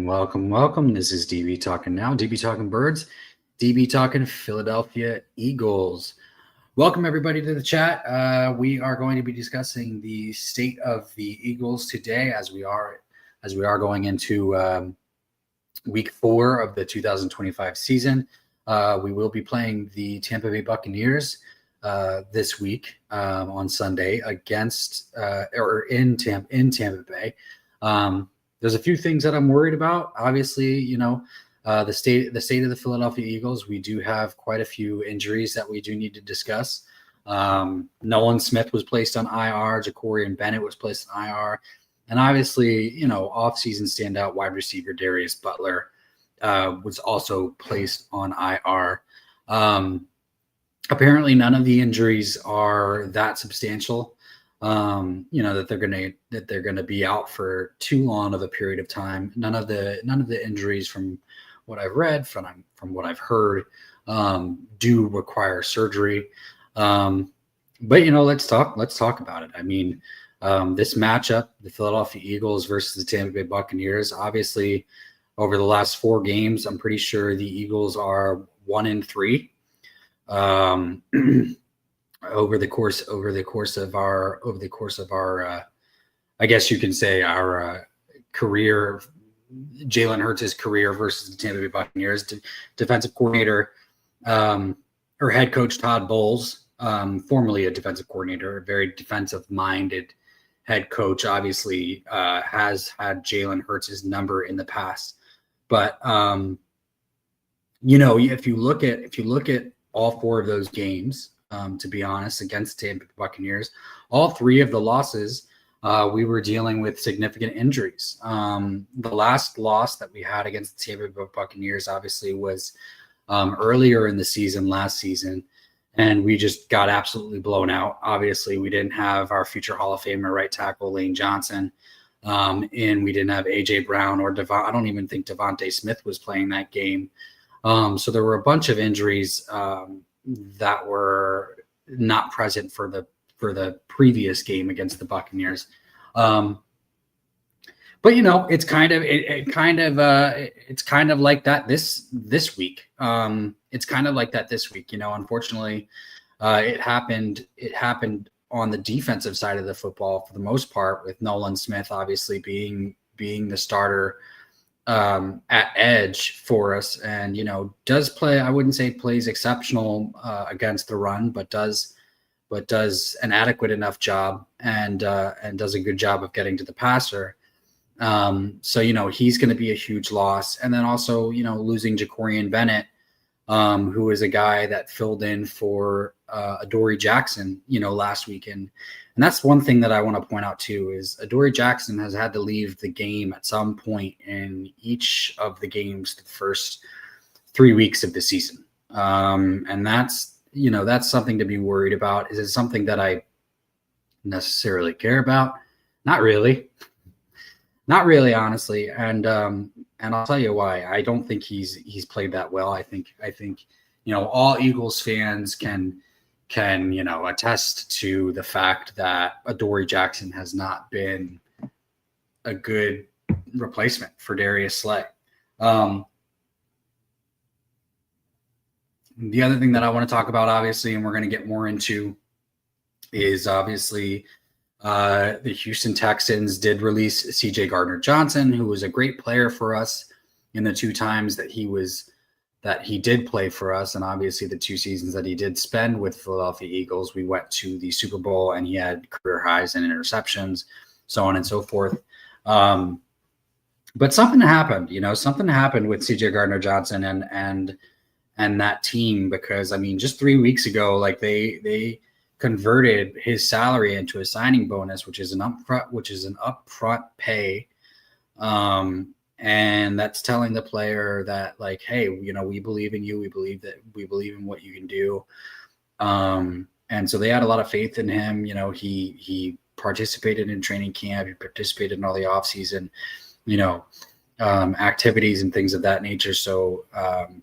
Welcome. This is DB Talking Now, DB Talking Birds, DB Talking Philadelphia Eagles. Welcome, everybody, to the chat. We are going to be discussing the state of the Eagles today as we are going into week 4 of the 2025 season. We will be playing the Tampa Bay Buccaneers this week on Sunday against or in Tampa Bay. There's a few things that I'm worried about. Obviously, the state of the Philadelphia Eagles. We do have quite a few injuries that we do need to discuss. Nolan Smith was placed on IR. Jacorian Bennett was placed on IR. And obviously, off-season standout wide receiver Darius Butler was also placed on IR. Apparently, none of the injuries are that substantial. That they're gonna be out for too long of a period of time. None of the injuries, from what I've read, from what I've heard, do require surgery. But let's talk about it. I mean, this matchup, the Philadelphia Eagles versus the Tampa Bay Buccaneers, obviously over the last 4 games, I'm pretty sure the Eagles are 1-3. Over the course of our I guess you can say our career, Jalen Hurts' career versus the Tampa Bay Buccaneers. Defensive coordinator or head coach Todd Bowles, formerly a defensive coordinator, a very defensive-minded head coach, obviously has had Jalen Hurts' number in the past. But if you look at all 4 of those games, to be honest, against the Tampa Bay Buccaneers, all 3 of the losses, we were dealing with significant injuries. The last loss that we had against the Tampa Bay Buccaneers obviously was earlier in the season, last season, and we just got absolutely blown out. Obviously, we didn't have our future Hall of Famer right tackle Lane Johnson, and we didn't have A.J. Brown or I don't even think Devontae Smith was playing that game. So there were a bunch of injuries that were not present for the previous game against the Buccaneers. But it's kind of like that this week. It's kind of like that this week. Unfortunately, it happened on the defensive side of the football for the most part, with Nolan Smith obviously being the starter at edge for us, and does play. I wouldn't say plays exceptional against the run, but does an adequate enough job and does a good job of getting to the passer. So he's going to be a huge loss, and then also losing Jacorian Bennett, who is a guy that filled in for Adoree Jackson last weekend. And that's one thing that I want to point out too, is Adoree Jackson has had to leave the game at some point in each of the games the first 3 weeks of the season. And that's something to be worried about. Is it something that I necessarily care about? Not really, honestly. And I'll tell you why. I don't think he's played that well. I think all Eagles fans can attest to the fact that Adoree Jackson has not been a good replacement for Darius Slay. The other thing that I want to talk about, obviously, and we're going to get more into, is obviously the Houston Texans did release CJ Gardner-Johnson, who was a great player for us in the 2 times that he did play for us, and obviously the 2 seasons that he did spend with Philadelphia Eagles. We went to the Super Bowl, and he had career highs in interceptions, so on and so forth. But something happened, something happened with CJ Gardner-Johnson and that team, because just 3 weeks ago, they converted his salary into a signing bonus, which is an upfront pay. And that's telling the player that, hey, we believe in you. We believe in what you can do. And so they had a lot of faith in him. He participated in training camp. He participated in all the offseason, activities and things of that nature. So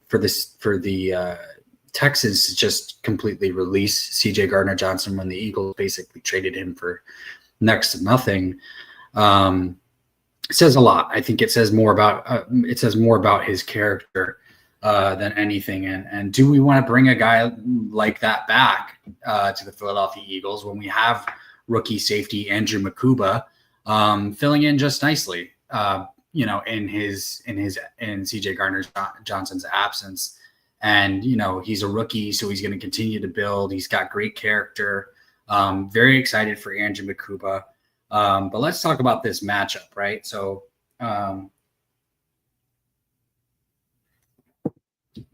for the Texans to just completely release CJ Gardner-Johnson when the Eagles basically traded him for next to nothing, says a lot. I think it says more about his character than anything. And do we want to bring a guy like that back to the Philadelphia Eagles when we have rookie safety Andrew Makuba filling in just nicely? In CJ Gardner-Johnson's absence. And, he's a rookie, so he's going to continue to build. He's got great character. Very excited for Andrew Makuba. But let's talk about this matchup, right? So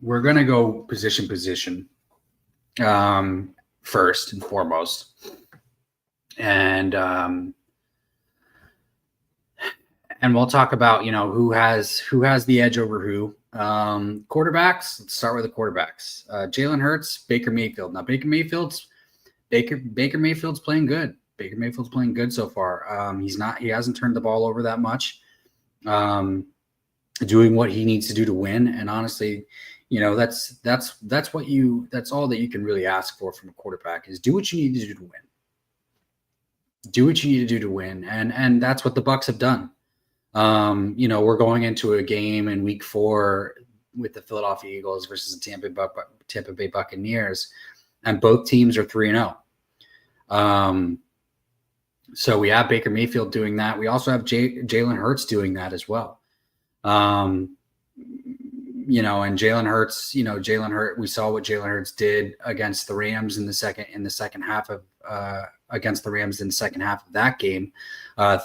we're going to go position first and foremost. And we'll talk about, who has the edge over who. Quarterbacks, let's start with the quarterbacks. Jalen Hurts, Baker Mayfield. Now, Baker Mayfield's playing good. Baker Mayfield's playing good so far. He hasn't turned the ball over that much. Doing what he needs to do to win. And honestly, that's all that you can really ask for from a quarterback is do what you need to do to win. Do what you need to do to win. And that's what the Bucs have done. We're going into a game in week 4 with the Philadelphia Eagles versus the Tampa Bay Buccaneers, and both teams are 3-0. So we have Baker Mayfield doing that. We also have Jalen Hurts doing that as well. And Jalen Hurts, we saw what Jalen Hurts did against the Rams in the second half of that game,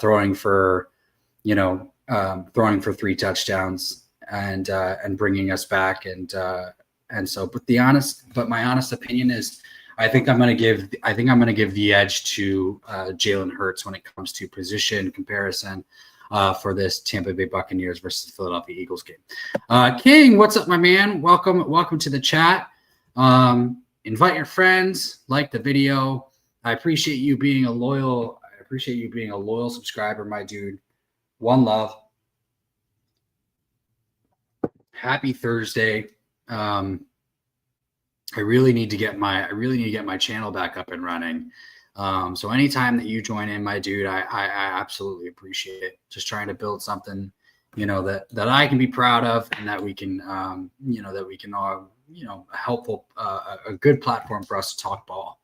throwing for 3 touchdowns and bringing us back. And so, but my honest opinion is, I think I'm going to give the edge to Jalen Hurts when it comes to position comparison for this Tampa Bay Buccaneers versus Philadelphia Eagles game. King, what's up, my man? Welcome to the chat. Invite your friends, like the video. I appreciate you being a loyal subscriber, my dude. One love. Happy Thursday. I really need to get my channel back up and running. So anytime that you join in, my dude, I absolutely appreciate it. Just trying to build something, that I can be proud of, and that we can, that we can all, a good platform for us to talk ball.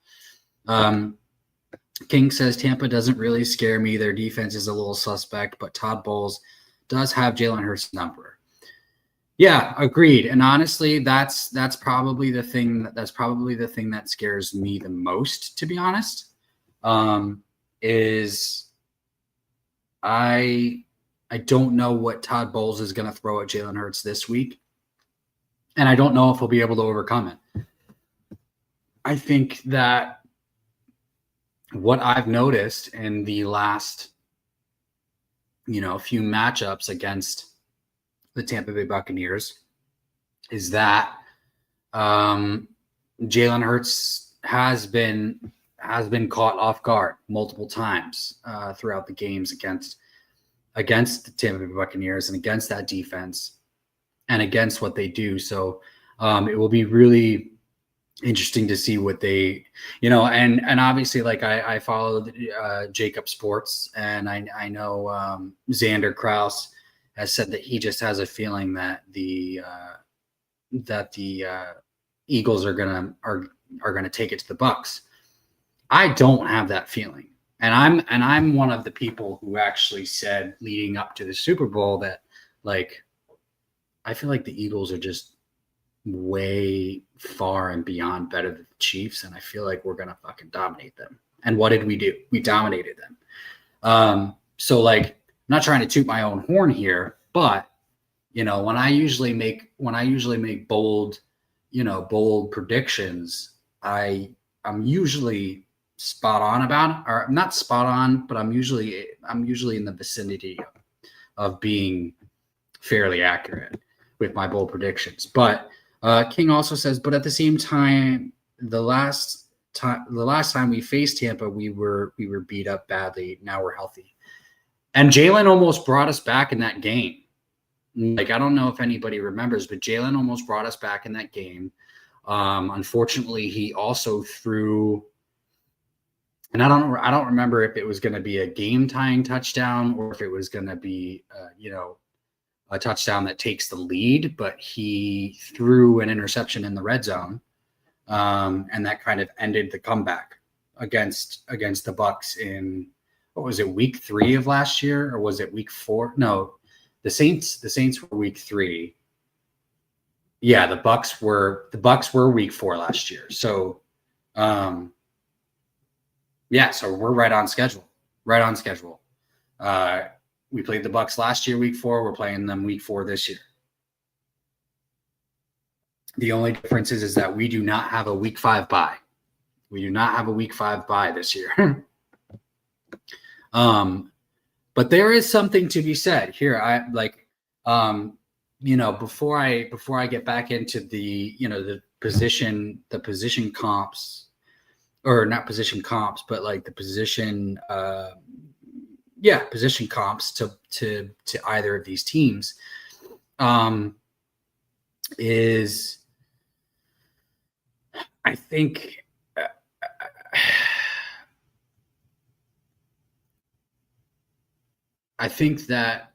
King says Tampa doesn't really scare me. Their defense is a little suspect, but Todd Bowles does have Jalen Hurts' number. Yeah, agreed. And honestly, that's probably the thing that scares me the most, to be honest. Is I don't know what Todd Bowles is going to throw at Jalen Hurts this week, and I don't know if he'll be able to overcome it. I think that what I've noticed in the last, few matchups against the Tampa Bay Buccaneers is that Jalen Hurts has been caught off guard multiple times throughout the games against the Tampa Bay Buccaneers and against that defense and against what they do. So it will be really interesting to see what they, and obviously, like I followed Jacob Sports, and I know Xander Kraus has said that he just has a feeling that the Eagles are gonna take it to the Bucs. I don't have that feeling, and I'm one of the people who actually said leading up to the Super Bowl that, like, I feel like the Eagles are just way far and beyond better than the Chiefs, and I feel like we're gonna fucking dominate them. And what did we do? We dominated them. So, like, I'm not trying to toot my own horn here, but when I usually make bold predictions, I'm usually spot on about, or not spot on, but I'm usually in the vicinity of being fairly accurate with my bold predictions. But King also says, but at the same time, the last time we faced Tampa, we were beat up badly. Now we're healthy. And Jalen almost brought us back in that game. Like, I don't know if anybody remembers, but Jalen almost brought us back in that game. Unfortunately, he also threw And I don't remember if it was going to be a game tying touchdown or if it was going to be, a touchdown that takes the lead, but he threw an interception in the red zone. And that kind of ended the comeback against the Bucs in, what was it, week 3 of last year, or was it week 4? No, the Saints were week 3. Yeah, the Bucs were week 4 last year. So, so we're right on schedule. Right on schedule. We played the Bucs last year, week 4. We're playing them week 4 this year. The only difference is that we do not have a week 5 bye. We do not have a week 5 bye this year. But there is something to be said here. Before I get back into the position comps, or not position comps, but like the position comps to either of these teams, is I think that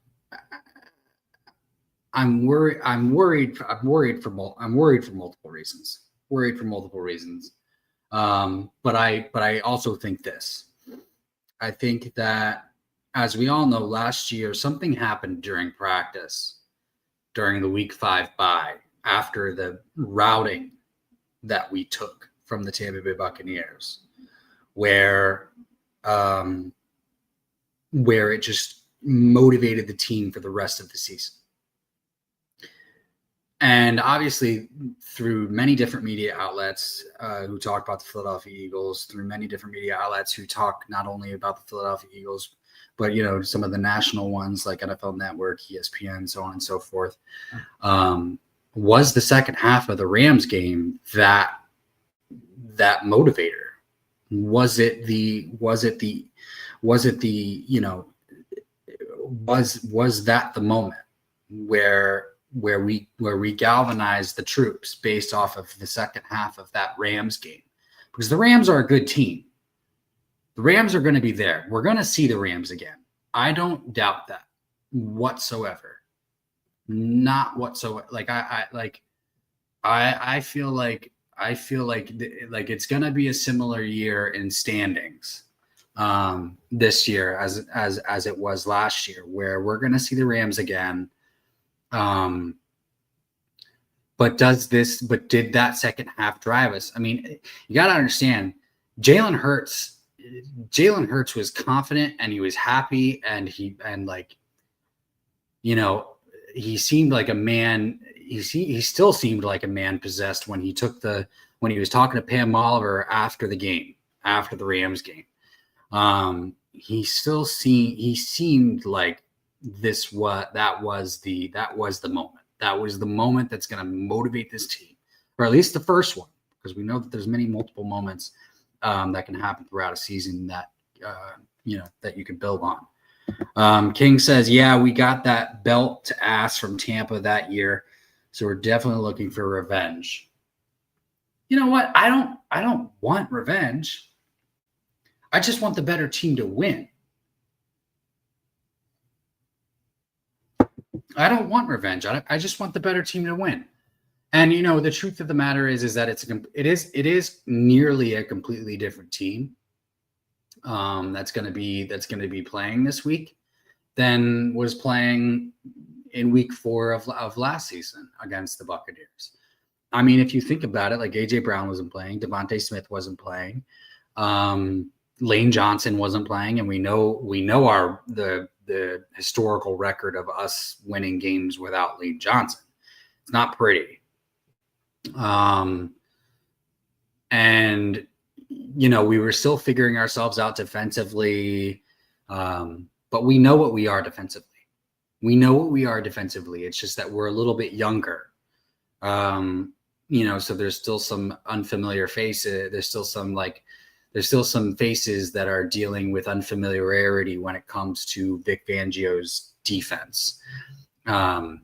I'm worried for multiple reasons. But I also think this. I think that, as we all know, last year something happened during practice, during the week 5 bye, after the routing that we took from the Tampa Bay Buccaneers, where it just motivated the team for the rest of the season. And obviously, through many different media outlets who talk about the Philadelphia Eagles, through many different media outlets who talk not only about the Philadelphia Eagles, but some of the national ones like NFL Network, ESPN, so on and so forth, was the second half of the Rams game that motivator? Was that the moment where we galvanized the troops based off of the second half of that Rams game? Because the Rams are a good team. The Rams are going to be there. We're going to see the Rams again. I don't doubt that whatsoever. Not whatsoever. I feel like it's going to be a similar year in standings this year as it was last year, where we're going to see the Rams again. But did that second half drive us? I mean, you got to understand, Jalen Hurts was confident and he was happy, and he seemed like a man. He still seemed like a man possessed when he was talking to Pam Oliver after the Rams game. He seemed like that was the moment. That was the moment that's going to motivate this team, or at least the first one, because we know that there's multiple moments that can happen throughout a season that that you can build on. King says, yeah, we got that belt to ass from Tampa that year, so we're definitely looking for revenge. You know what? I don't want revenge. I just want the better team to win. I don't want revenge. I just want the better team to win. And the truth of the matter is that it is nearly a completely different team that's going to be playing this week than was playing in week 4 of last season against the Buccaneers. I mean, if you think about it, like AJ Brown wasn't playing, Devontae Smith wasn't playing, Lane Johnson wasn't playing, and we know the historical record of us winning games without Lane Johnson. It's not pretty. And we were still figuring ourselves out defensively, but we know what we are defensively. It's just that we're a little bit younger. So there's still some unfamiliar faces. There's still some faces that are dealing with unfamiliarity when it comes to Vic Fangio's defense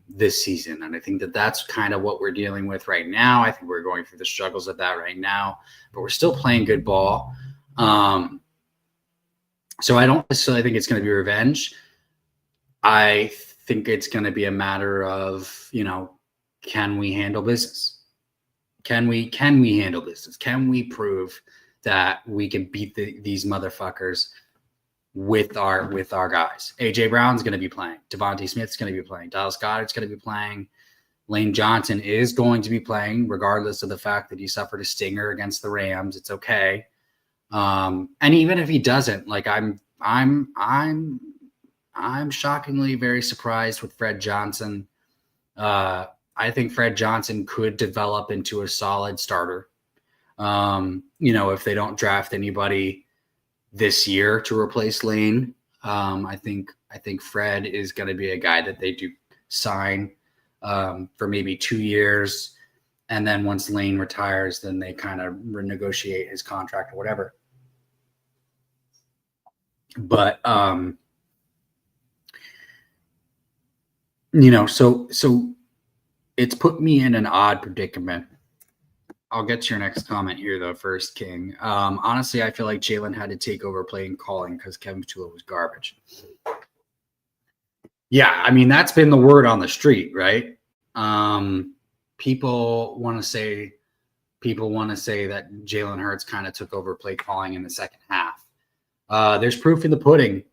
this season. And I think that that's kind of what we're dealing with right now. I think we're going through the struggles of that right now, but we're still playing good ball. So I don't necessarily think it's going to be revenge. I think it's going to be a matter of, can we handle business? Can we handle business? Can we prove that we can beat these motherfuckers with our guys? AJ Brown's going to be playing. Devontae Smith's going to be playing. Dallas Goedert's going to be playing. Lane Johnson is going to be playing, regardless of the fact that he suffered a stinger against the Rams. It's okay. And even if he doesn't, like I'm shockingly very surprised with Fred Johnson. I think Fred Johnson could develop into a solid starter. If they don't draft anybody this year to replace Lane, I think Fred is going to be a guy that they do sign for maybe 2 years. And then once Lane retires, then they kind of renegotiate his contract or whatever. But, so it's put me in an odd predicament. I'll get to your next comment here, though, first, King. Honestly, I feel like Jalen had to take over playing calling because Kevin Petula was garbage. Yeah, I mean, that's been the word on the street, right? People want to say that Jalen Hurts kind of took over play calling in the second half. There's proof in the pudding.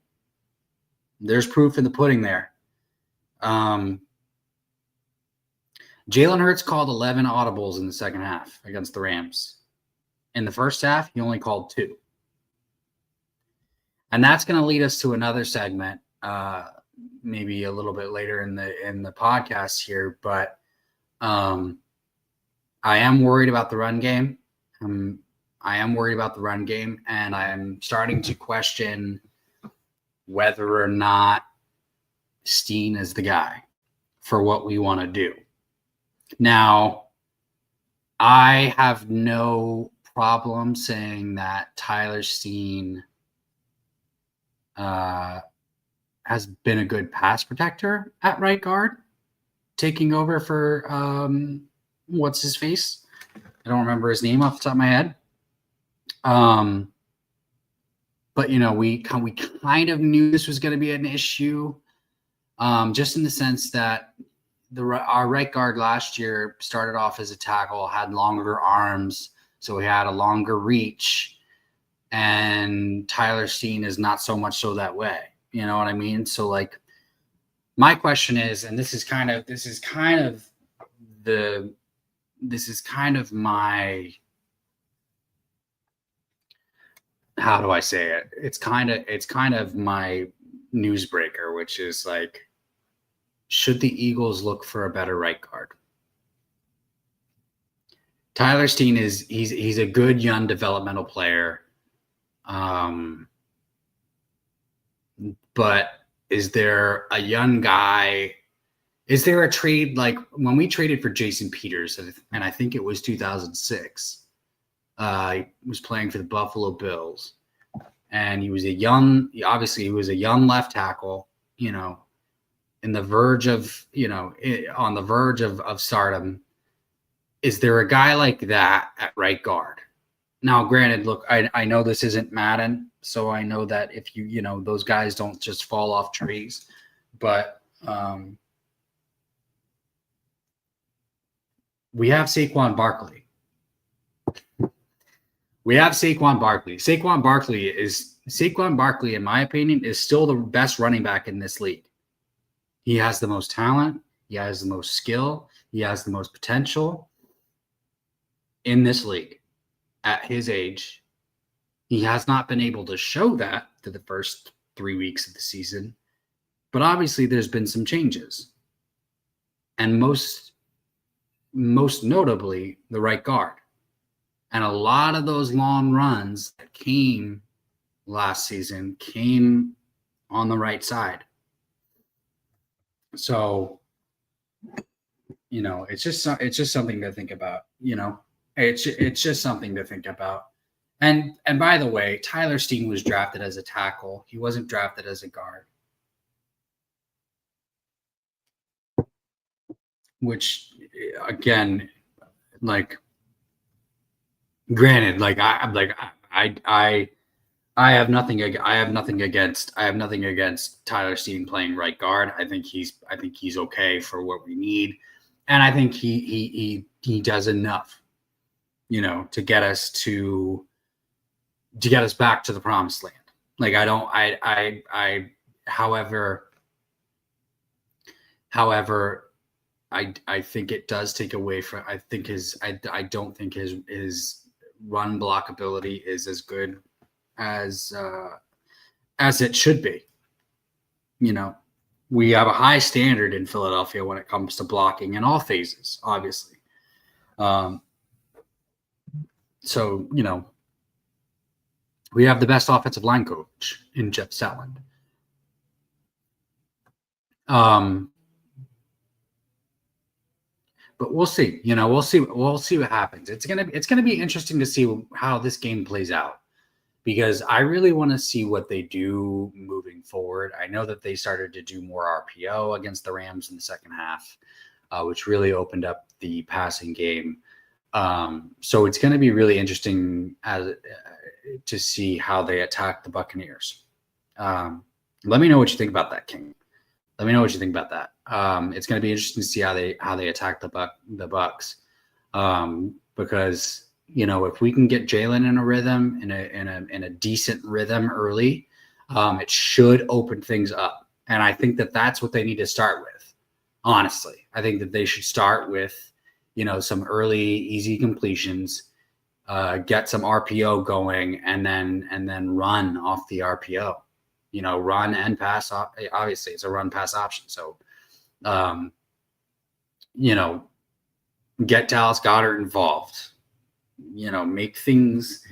There's proof in the pudding there. Jalen Hurts called 11 audibles in the second half against the Rams. In the first half, he only called 2. And that's going to lead us to another segment, maybe a little bit later in the podcast here. But I am worried about the run game. And I am starting to question whether or not Steen is the guy for what we want to do. Now, I have no problem saying that Tyler Steen has been a good pass protector at right guard, taking over for what's his face? I don't remember his name off the top of my head. But we kind of knew this was going to be an issue, just in the sense that our right guard last year started off as a tackle, had longer arms, so he had a longer reach, and Tyler Steen is not so much so that way. You know what I mean? So, like, my question is, and this is kind of my, how do I say it? It's kind of my newsbreaker, which is like, should the Eagles look for a better right guard? Tyler Steen he's a good young developmental player. But is there a young guy? Is there a trade like when we traded for Jason Peters, and I think it was 2006? He was playing for the Buffalo Bills, and he was a young left tackle, on the verge of stardom. Is there a guy like that at right guard? Now, granted, look, I know this isn't Madden, so I know that if those guys don't just fall off trees, but we have Saquon Barkley. Saquon Barkley, in my opinion, is still the best running back in this league. He has the most talent. He has the most skill. He has the most potential in this league at his age. He has not been able to show that to the first 3 weeks of the season, but obviously there's been some changes. And most notably, the right guard. And a lot of those long runs that came last season came on the right side. So, it's just something to think about. It's just something to think about. And by the way, Tyler Steen was drafted as a tackle. He wasn't drafted as a guard. Which, again, like, granted, like I I have nothing against Tyler Steeden playing right guard. I think he's okay for what we need, and I think he does enough, to get us back to the promised land. Like however, I think it does take away from. I don't think his run block ability is as good as it should be. We have a high standard in Philadelphia when it comes to blocking in all phases, obviously. So we have the best offensive line coach in Jeff Stoutland. But we'll see. We'll see what happens. It's gonna be interesting to see how this game plays out, because I really want to see what they do moving forward. I know that they started to do more RPO against the Rams in the second half, which really opened up the passing game. So it's going to be really interesting to see how they attack the Buccaneers. Let me know what you think about that, King. Let me know what you think about that. It's going to be interesting to see how they attack the Bucs, because if we can get Jalen in a rhythm, in a decent rhythm early, it should open things up. And I think that that's what they need to start with. Honestly, I think that they should start with some early easy completions, get some RPO going, and then run off the RPO. Run and pass. Obviously, it's a run pass option. So, get Dallas Goedert involved. Make things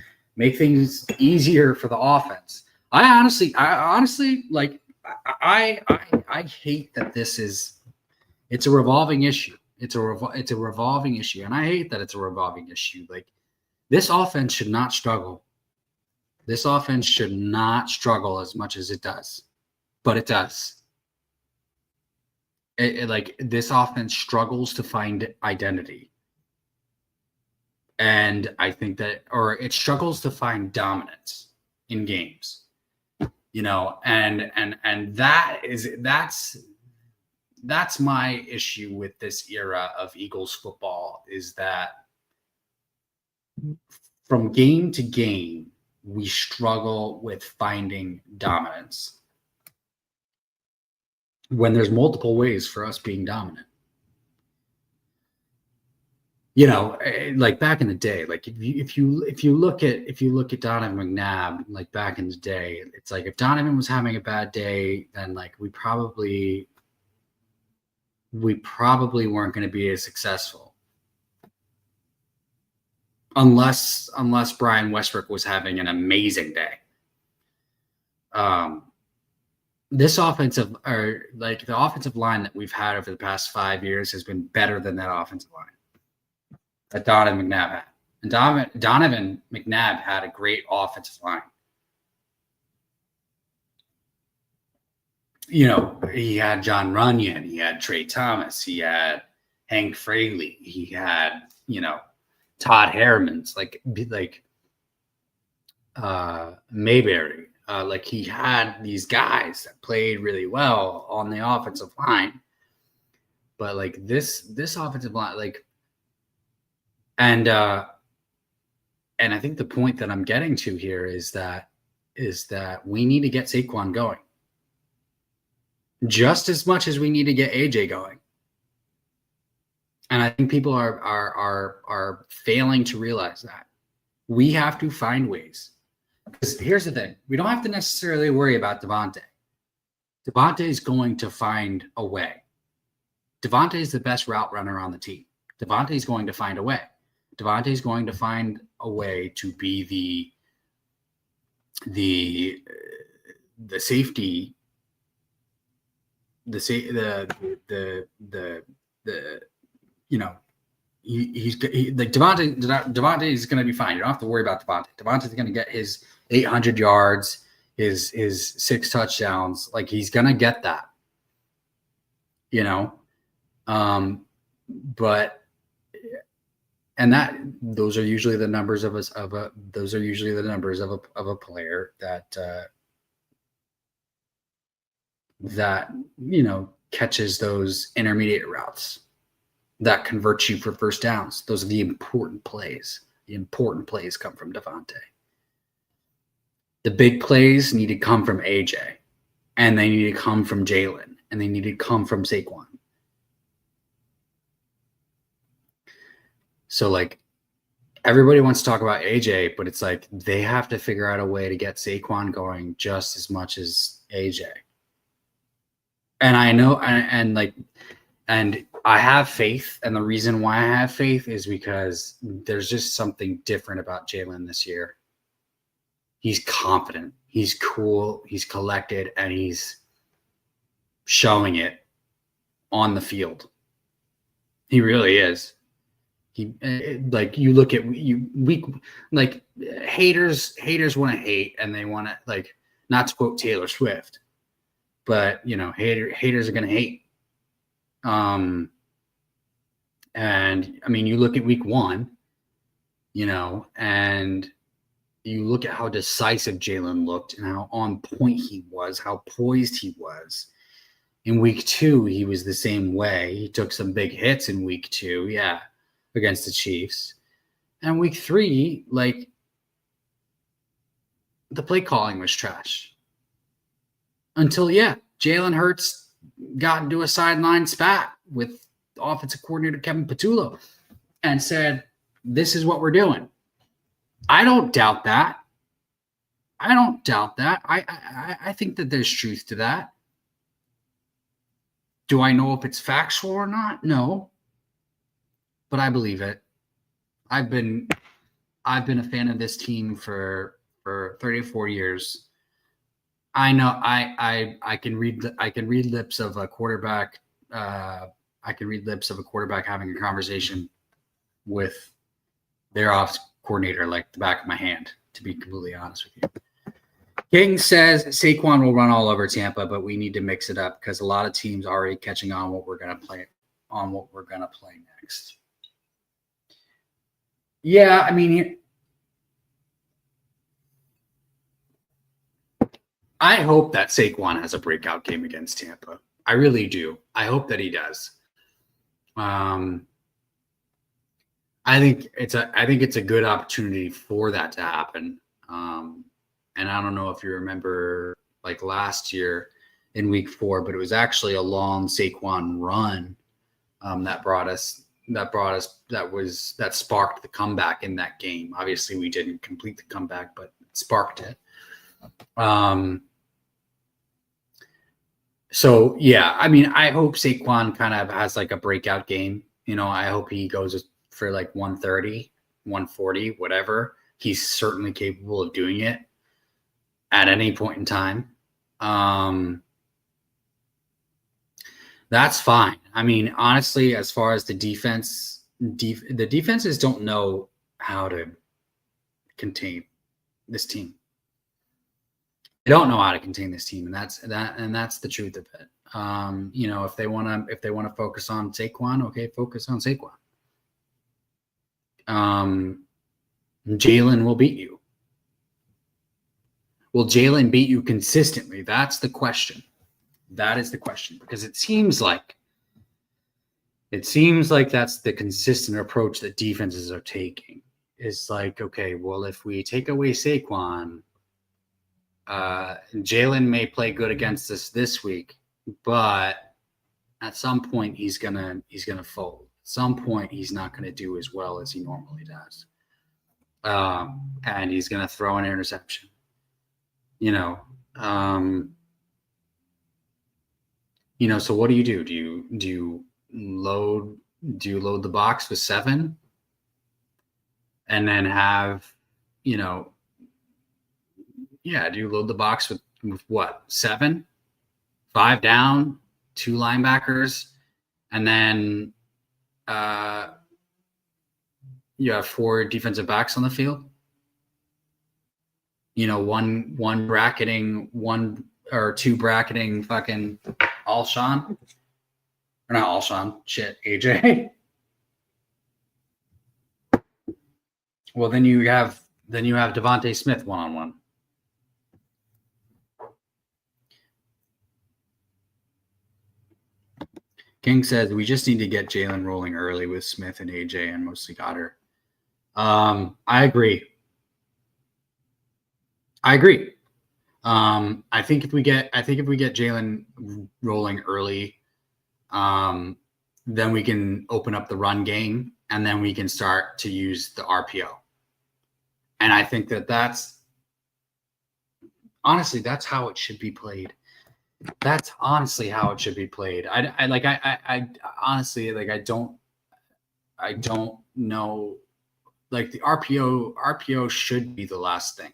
easier for the offense. I honestly like. I hate that it's a revolving issue. It's a revolving issue, and I hate that it's a revolving issue. Like, this offense should not struggle. This offense should not struggle as much as it does, but it does. This offense struggles to find identity. And I think or it struggles to find dominance in games, and that's my issue with this era of Eagles football, is that from game to game, we struggle with finding dominance when there's multiple ways for us being dominant. Like back in the day, like if you look at Donovan McNabb, like back in the day, it's like if Donovan was having a bad day, then like we probably weren't going to be as successful. Unless Brian Westbrook was having an amazing day. The offensive line that we've had over the past 5 years has been better than that offensive line that Donovan McNabb had. And Donovan McNabb had a great offensive line. He had John Runyon, he had Trey Thomas, he had Hank Fraley, he had, Todd Hermans, Mayberry. He had these guys that played really well on the offensive line. But this offensive line, and I think the point that I'm getting to here is that we need to get Saquon going just as much as we need to get AJ going. And I think people are failing to realize that. We have to find ways. Because here's the thing. We don't have to necessarily worry about Devontae. Devontae is going to find a way. Devontae is the best route runner on the team. Devontae is going to find a way. Devontae is going to find a way to be the safety, he's Devontae is going to be fine. You don't have to worry about Devontae. Devontae is going to get his 800 yards, his 6 touchdowns. He's going to get that, but And those are usually the numbers of a player that catches those intermediate routes that convert you for first downs. Those are the important plays. The important plays come from Devontae. The big plays need to come from AJ, and they need to come from Jalen, and they need to come from Saquon. So, like, everybody wants to talk about AJ, but it's like they have to figure out a way to get Saquon going just as much as AJ. And I know, and I have faith, and the reason why I have faith is because there's just something different about Jalen this year. He's confident, he's cool, he's collected, and he's showing it on the field. He really is. He like you look at haters want to hate, and they want to, like, not to quote Taylor Swift, but haters are going to hate. And I mean, you look at week 1, and you look at how decisive Jalen looked and how on point he was, how poised he was. In week 2, he was the same way. He took some big hits in week 2, against the Chiefs. And week 3, like, the play calling was trash. Until, Jalen Hurts got into a sideline spat with offensive coordinator Kevin Patullo and said, "This is what we're doing." I don't doubt that. I think that there's truth to that. Do I know if it's factual or not? No. But I believe it. I've been a fan of this team for 34 years. I know I can read lips of a quarterback. I can read lips of a quarterback having a conversation with their offensive coordinator like the back of my hand, to be completely honest with you. King says Saquon will run all over Tampa, but we need to mix it up because a lot of teams are already catching on what we're gonna play next. Yeah, I mean, I hope that Saquon has a breakout game against Tampa. I really do. I hope that he does. I think it's a good opportunity for that to happen. And I don't know if you remember, like, last year in week 4, but it was actually a long Saquon run that sparked the comeback in that game. Obviously, we didn't complete the comeback, but it sparked it. So yeah, I mean, I hope Saquon kind of has like a breakout game. I hope he goes for like 130, 140, whatever. He's certainly capable of doing it at any point in time. That's fine. I mean, honestly, as far as the defense, the defenses don't know how to contain this team. They don't know how to contain this team, and that's the truth of it. If they want to focus on Saquon, okay, focus on Saquon. Jalen will beat you. Will Jalen beat you consistently? That's the question. That is the question, because it seems like that's the consistent approach that defenses are taking. It's like, okay, well, if we take away Saquon, Jalen may play good against us this week, but at some point he's gonna fold. At some point he's not gonna do as well as he normally does, and he's gonna throw an interception. So what do you do? Do you load the box with 7, and then have do you load the box with what, 7, 5 down, 2 linebackers, and then you have 4 defensive backs on the field? One bracketing, 1 or 2 bracketing fucking Alshon, or not Alshon, shit, AJ. Well, then you have Devontae Smith one-on-one. King says we just need to get Jalen rolling early with Smith and AJ and mostly Goddard. I agree. I think if we get Jalen rolling early, then we can open up the run game, and then we can start to use the RPO. And I think that's honestly how it should be played. That's honestly how it should be played. I honestly, like, I don't know. Like, the RPO should be the last thing.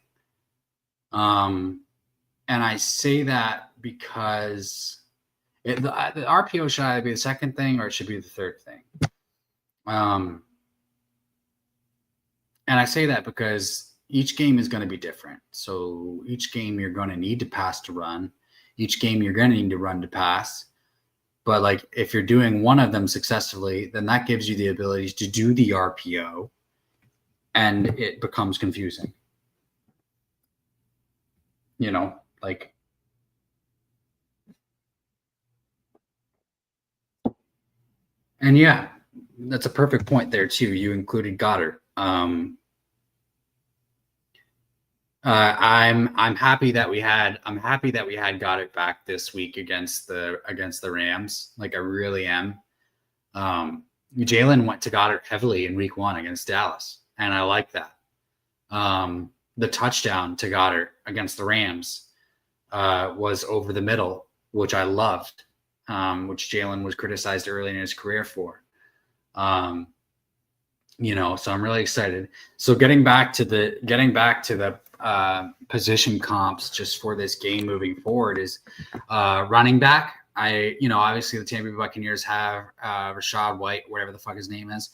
And I say that because the RPO should either be the second thing or it should be the third thing. And I say that because each game is going to be different. So each game you're going to need to pass to run. Each game you're going to need to run to pass. But, like, if you're doing one of them successfully, then that gives you the ability to do the RPO, and it becomes confusing. You know, like, and yeah, that's a perfect point there too. You included Goddard. I'm happy that we had Goddard back this week against the Rams. Like, I really am. Jalen went to Goddard heavily in week 1 against Dallas, and I like that. The touchdown to Goddard against the Rams was over the middle, which I loved, which Jalen was criticized early in his career for. So I'm really excited. So getting back to the position comps just for this game moving forward is running back. Obviously the Tampa Bay Buccaneers have Rachaad White, whatever the fuck his name is,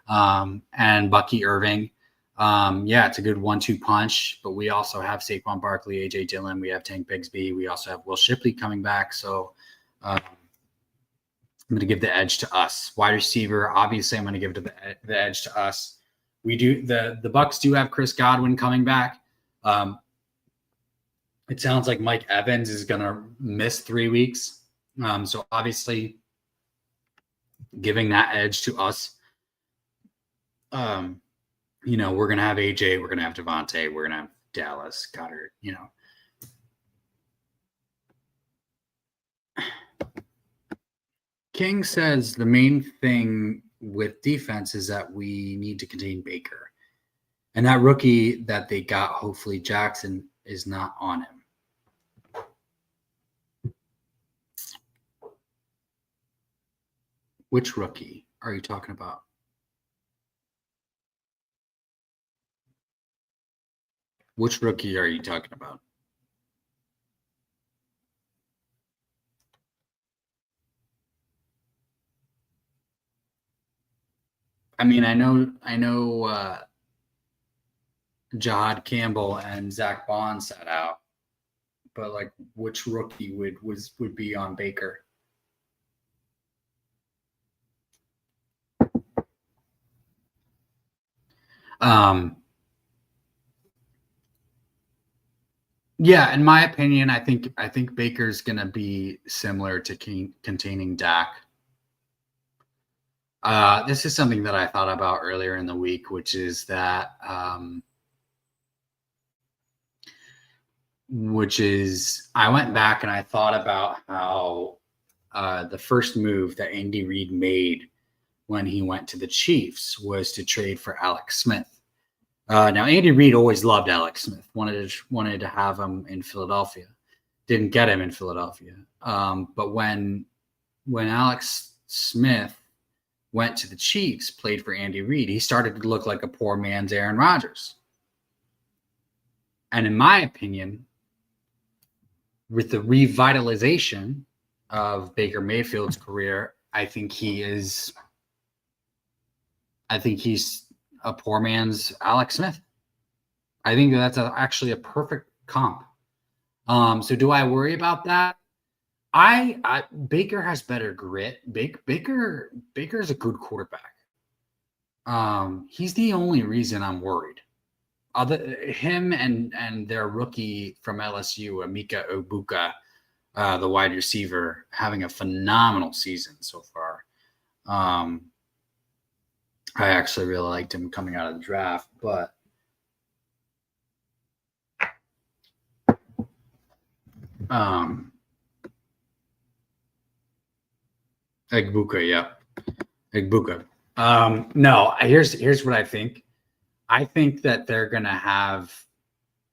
and Bucky Irving. It's a good 1-2 punch, but we also have Saquon Barkley, AJ Dillon. We have Tank Bigsby. We also have Will Shipley coming back. So I'm going to give the edge to us. Wide receiver, obviously, I'm going to give the edge to us. We do the Bucs do have Chris Godwin coming back. It sounds like Mike Evans is going to miss 3 weeks. So obviously, giving that edge to us. We're going to have AJ, we're going to have Devontae, we're going to have Dallas, Goddard, King says the main thing with defense is that we need to contain Baker. And that rookie that they got, hopefully Jackson, is not on him. Which rookie are you talking about? Which rookie are you talking about? I mean, I know Jahad Campbell and Zach Bond sat out, but, like, which rookie would be on Baker? Yeah, in my opinion, I think Baker's going to be similar to containing Dak. This is something that I thought about earlier in the week, which is that I went back and I thought about how the first move that Andy Reid made when he went to the Chiefs was to trade for Alex Smith. Now, Andy Reid always loved Alex Smith, wanted to have him in Philadelphia. Didn't get him in Philadelphia. But when Alex Smith went to the Chiefs, played for Andy Reid, he started to look like a poor man's Aaron Rodgers. And in my opinion, with the revitalization of Baker Mayfield's career, I think he's a poor man's Alex Smith. I think that's actually a perfect comp. So do I worry about that? Baker has better grit. Baker's a good quarterback. He's the only reason I'm worried. him and their rookie from LSU, Emeka Egbuka, the wide receiver, having a phenomenal season so far. I actually really liked him coming out of the draft, but Egbuka, yeah. Egbuka. No, here's what I think. I think that they're gonna have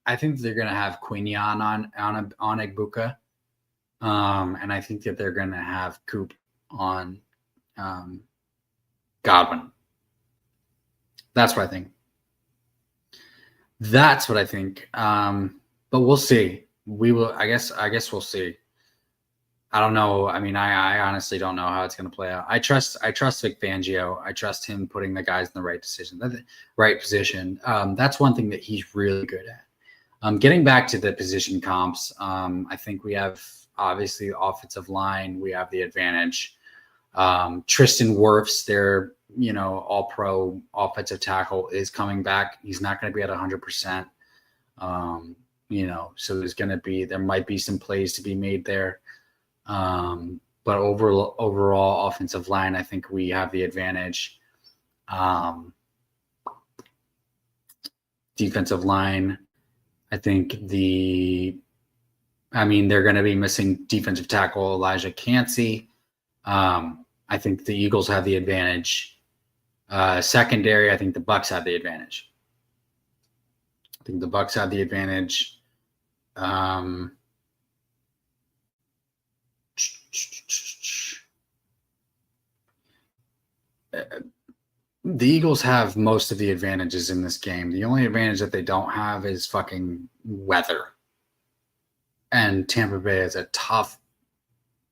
Quinion on Egbuka. And I think that they're gonna have Coop on Godwin. That's what I think. But we'll see. We will. I guess we'll see. I don't know. I mean, I honestly don't know how it's going to play out. I trust Vic Fangio. I trust him putting the guys in the right position. That's one thing that he's really good at. Getting back to the position comps, I think we have obviously the offensive line. We have the advantage. Tristan Wirfs, their all-pro offensive tackle, is coming back. He's not going to be at 100%. So there might be some plays to be made there. But overall offensive line, I think we have the advantage. Defensive line, I think they're going to be missing defensive tackle Elijah Cansey. I think the Eagles have the advantage. Secondary, I think the Bucs have the advantage. The Eagles have most of the advantages in this game. The only advantage that they don't have is fucking weather. And Tampa Bay is a tough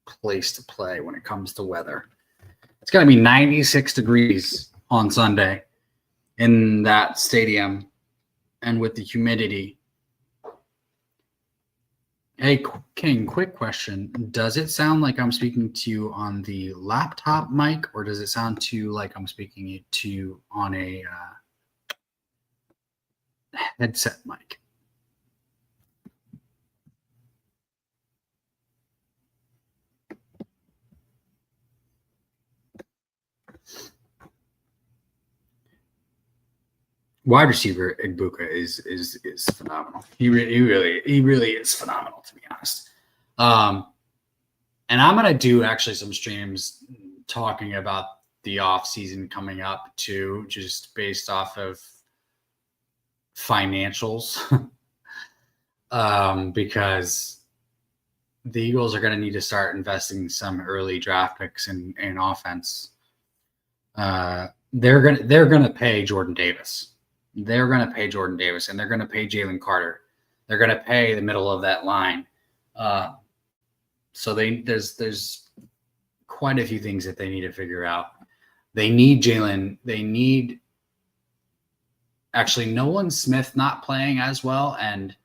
place to play when it comes to weather. It's going to be 96 degrees on Sunday in that stadium, and with the humidity. Hey, King, quick question. Does it sound like I'm speaking to you on the laptop mic, or does it sound to you like I'm speaking to you on a headset mic? Wide receiver Egbuka is phenomenal. He really is phenomenal, to be honest. And I'm gonna do actually some streams talking about the off season coming up too, just based off of financials, because the Eagles are gonna need to start investing some early draft picks in offense. They're gonna pay Jordan Davis. They're going to pay Jordan Davis, and they're going to pay Jalen Carter. They're going to pay the middle of that line. So there's quite a few things that they need to figure out. They need Jalen. They need actually Nolan Smith not playing as well, and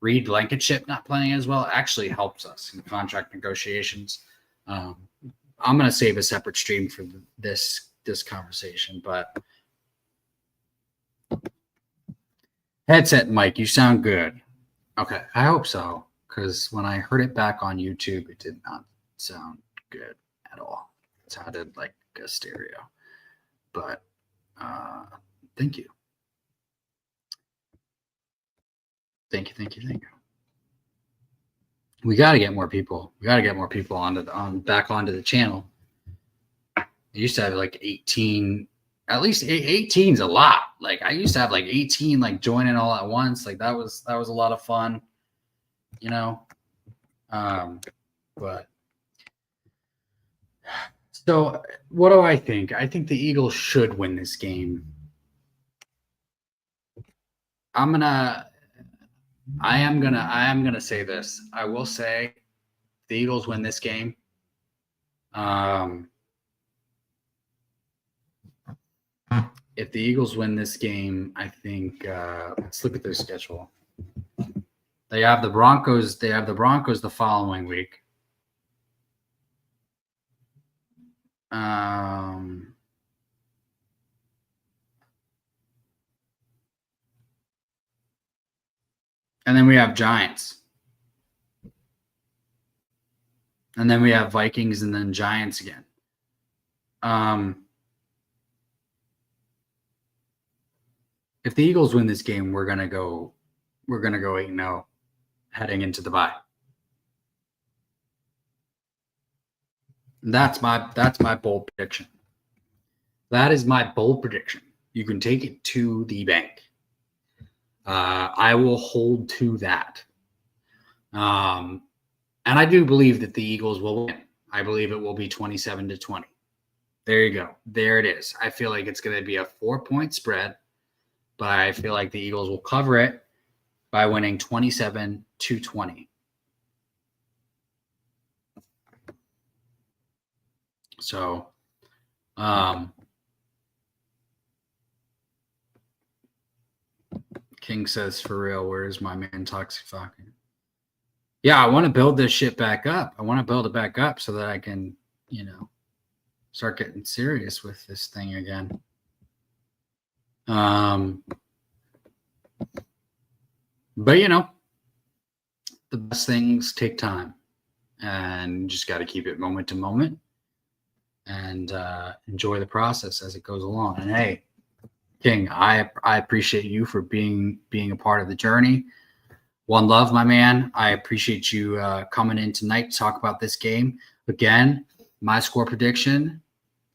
Reed Blankenship not playing as well actually helps us in contract negotiations. I'm going to save a separate stream for this conversation, but. Headset mic, you sound good. Okay, I hope so, because when I heard it back on YouTube, it did not sound good at all. It sounded like a stereo. But thank you. Thank you. We got to get more people. Back onto the channel. I used to have like 18. At least 18 is a lot. Like I used to have like 18 like joining all at once. Like that was a lot of fun, But so what do I think? I think the Eagles should win this game. I am gonna say this. I will say the Eagles win this game. If the Eagles win this game, I think let's look at their schedule. They have the Broncos. The following week. And then we have Giants. And then we have Vikings and then Giants again. If the Eagles win this game, we're gonna go 8-0 heading into the bye. That's my bold prediction. That is my bold prediction. You can take it to the bank. I will hold to that. And I do believe that the Eagles will win. I believe it will be 27-20. There you go. There it is. I feel like it's going to be a 4-point spread, but I feel like the Eagles will cover it by winning 27-20. So, King says, for real, where's my man Toxic Falcon? Yeah, I want to build this shit back up. I want to build it back up so that I can, start getting serious with this thing again. But the best things take time, and you just got to keep it moment to moment and enjoy the process as it goes along. And hey, King, I appreciate you for being a part of the journey. One love, my man. I appreciate you coming in tonight to talk about this game. Again, my score prediction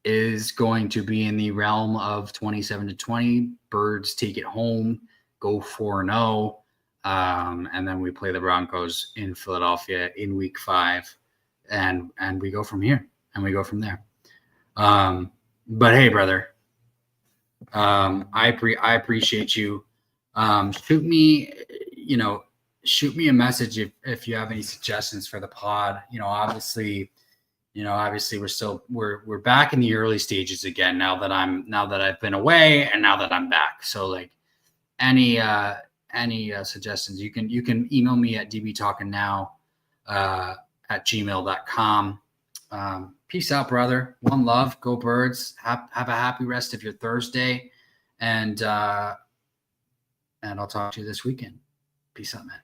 is going to be in the realm of 27-20. Birds take it home, go 4-0. And then we play the Broncos in Philadelphia in week 5. And we go from here and we go from there. But hey, brother, I appreciate you. Shoot me a message if you have any suggestions for the pod. Obviously we're back in the early stages again now that I've been away and now that I'm back. So like any suggestions, you can email me at dbtalkingnow@gmail.com. Peace out, brother. One love. Go Birds. Have a happy rest of your Thursday, and I'll talk to you this weekend. Peace out, man.